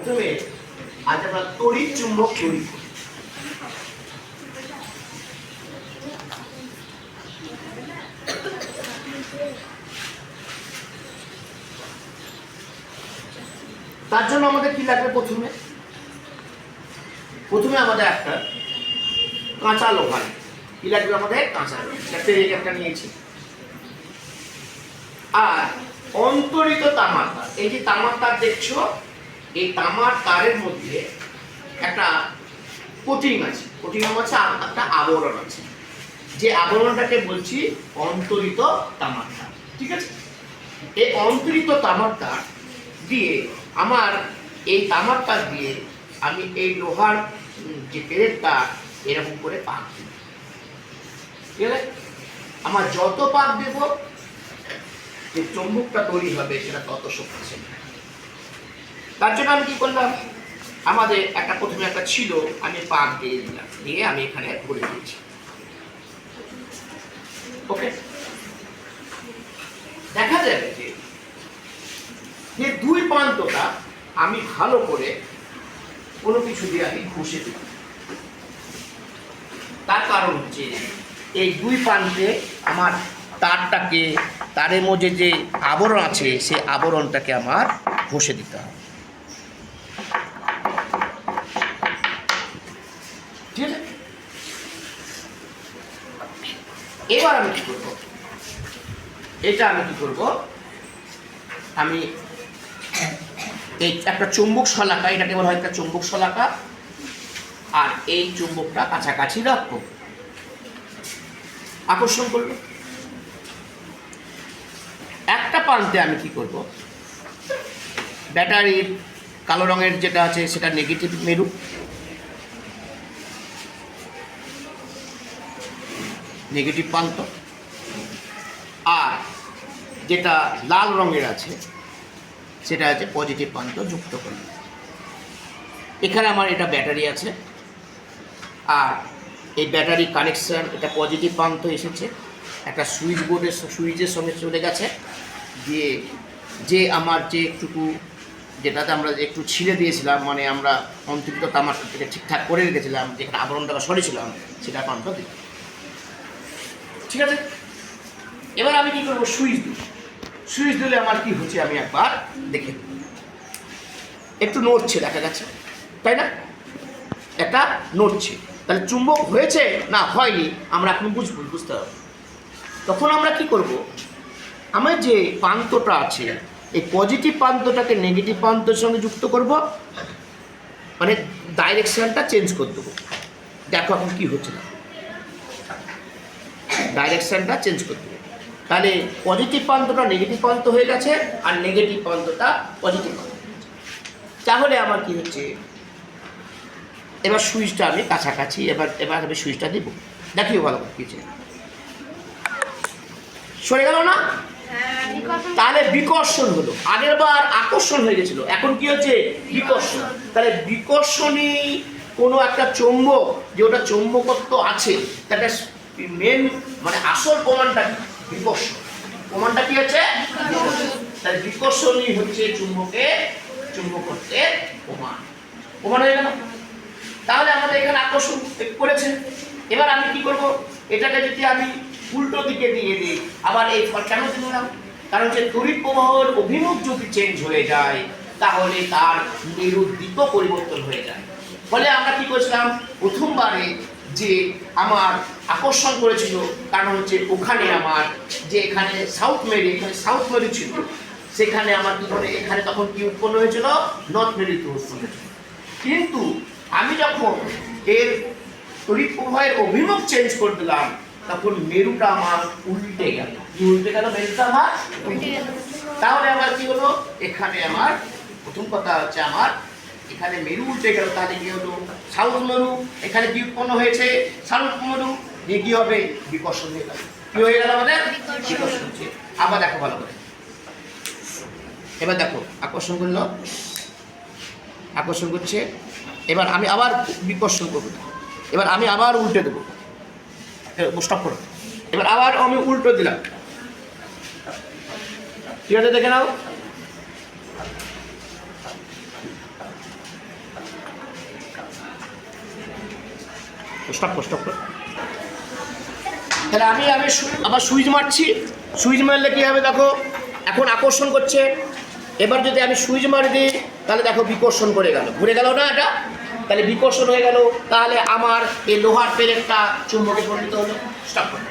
প্রথমে আজ আমরা তড়িৎ চুম্বক তৈরি করি। তার জন্য আমাদের কি লাগবে? প্রথমে আমাদের একটা কাঁচা লোহা কি লাগবে? আমাদের কাঁচা একটা নিয়েছি। আর অন্তরিত তামার তার, এই যে তামার তার দেখছো, এই তামার তারের মধ্যে একটা কোটিং আছে, একটা আবরণ আছে, যে আবরণটাকে বলছি অন্তরিত তামার তার। ঠিক আছে, এই অন্তরিত তামার তার দিয়ে আমার এই তামার তার দিয়ে আমি এই লোহার যে পেরেকটা এরকম করে পাক দেব। ঠিক আছে, আমার যত পাক দেব যে চুম্বকটা তৈরি হবে সেটা তত শক্তিশালী। তার জন্য আমি কি করলাম, আমাদের প্রথমে একটা ছিল, আমি পাক দিয়ে দিলাম, দিয়ে আমি এখানে ভরে দিয়েছি। ওকে, দেখা যাবে যে দুই প্রান্তটা আমি ভালো করে কোনো কিছু দিয়ে আমি ঘষে দিই। তার কারণ হচ্ছে এই দুই প্রান্তে আমার তারের মধ্যে যে আবরণ আছে সেই আবরণটাকে আমার ঘষে দিতে হবে। ঠিক আছে, এবার আমি কি করবো, আমি এই একটা চুম্বক শলাকা, এটাকে বলা হয় একটা চুম্বক শলাকা, আর এই চুম্বকটা কাছাকাছি রাখবো, আকর্ষণ করবো। একটা প্রান্তে আমি কি করব, ব্যাটারির কালো রঙের যেটা আছে সেটা নেগেটিভ মেরু, নেগেটিভ প্রান্ত, আর যেটা লাল রঙের আছে সেটা আছে পজিটিভ প্রান্ত যুক্ত করব। এখানে আমার এটা ব্যাটারি আছে, আর এই ব্যাটারি কানেকশান, এটা পজিটিভ প্রান্ত এসেছে, একটা সুইচের সঙ্গে চলে গেছে, দিয়ে যে আমার যে একটুকু যেটাতে আমরা একটু ছিঁড়ে দিয়েছিলাম, মানে আমরা অন্তরিত তামার থেকে ঠিকঠাক করে রেখেছিলাম, যেখানে আবরণটা সরেছিলাম, সেটা প্রান্ত দিই। ঠিক আছে, এবার আমি কি করবো, সুইচ দিলে আমার কি হচ্ছে আমি একবার দেখে নেব। একটু নড়ছে, দেখা যাচ্ছে, তাই না? একটা নড়ছে, তাহলে চুম্বক হয়েছে না হয়নি আমরা এখন বুঝতে হবে। তখন আমরা কি করব, আমার যে প্রান্তটা আছে এই পজিটিভ প্রান্তটাকে নেগেটিভ প্রান্তের সঙ্গে যুক্ত করব, মানে ডাইরেকশনটা চেঞ্জ করে দেবো। দেখো এখন কি হচ্ছে না, ডাইরেকশনটা চেঞ্জ করে দেবো। তাহলে পজিটিভ প্রান্তটা নেগেটিভ প্রান্ত হয়ে গেছে, আর নেগেটিভ প্রান্তটা পজিটিভ প্রান্ত হয়ে গেছে। তাহলে আমার কি হচ্ছে, এবার সুইচটা আমি কাছাকাছি, এবার আমি সুইচটা দেবো, দেখিও ভালো করে কিছু সরে গেল না, তাহলে বিকর্ষণ হলো। আগের বার আকর্ষণ হয়ে গেছিল, এখন কি হচ্ছে, বিকর্ষণ। তাহলে বিকর্ষণী কোনো একটা চৌম্বক, যে ওটা চৌম্বকত্ব আছে, তাটা মেন মানে আসল প্রমাণটা বিকর্ষণ। প্রমাণটা কি হচ্ছে, তাহলে বিকর্ষণী হচ্ছে চুম্বকত্বের প্রমাণ হয়ে গেল। তাহলে আমাদের এখানে আকর্ষণ করেছে। এবার আমি কি করব, এটাকে যদি আমি উল্টো দিকে দিয়ে দিই, আবার এই কেন দিলাম, কারণ যে তড়িৎ প্রবাহের অভিমুখ যদি চেঞ্জ হয়ে যায় তাহলে তার মেরুর দিকও পরিবর্তন হয়ে যায়। ফলে আমরা কি করেছিলাম, প্রথমবারে যে আমার আকর্ষণ করেছিল, কারণ হচ্ছে ওখানে আমার যে এখানে সাউথ মেরু ছিল, সেখানে আমার কি করে, এখানে তখন কি উৎপন্ন হয়েছিল, নর্থ মেরু উৎপন্ন হয়েছিল। কিন্তু আমি যখন এর তড়িৎ প্রবাহের অভিমুখ চেঞ্জ করে দিলাম, তখন মেরুটা আমার উল্টে গেল। মেরুটা আমার উল্টে গেল। তাহলে আমার কি হলো, এখানে আমার প্রথম কথা হচ্ছে আমার এখানে মেরু উল্টে গেল। তাহলে কি হলো, সাউথ মেরু, এখানে কি উৎপন্ন হয়েছে, সাউথ মেরু, দিয়ে কি হবে, বিকর্ষণ হয়ে গেল। কি হয়ে গেল আমাদের, বিকর্ষণ হচ্ছে। আবার দেখো ভালো করে, এবার দেখো আকর্ষণ করলো, আকর্ষণ করছে। এবার আমি আবার বিকর্ষণ করবো, এবার আমি আবার উল্টে দেবো, স্টপ করো। এবার আবার আমি উল্টো দিলাম, ঠিক আছে, দেখে নাও। স্টপ কর স্টপ কর। তাহলে আমি আবার সুইচ মারছি, সুইচ মারলে কী হবে দেখো, এখন আকর্ষণ করছে। এবার যদি আমি সুইচ মারি দিই তাহলে দেখো বিকর্ষণ করে গেল, ঘুরে গেল না এটা, তাহলে বিকর্ষণ হয়ে গেল, তাহলে আমার এই লোহার প্লেটটা চুম্বকে পরিণত হলো। স্টপ করো।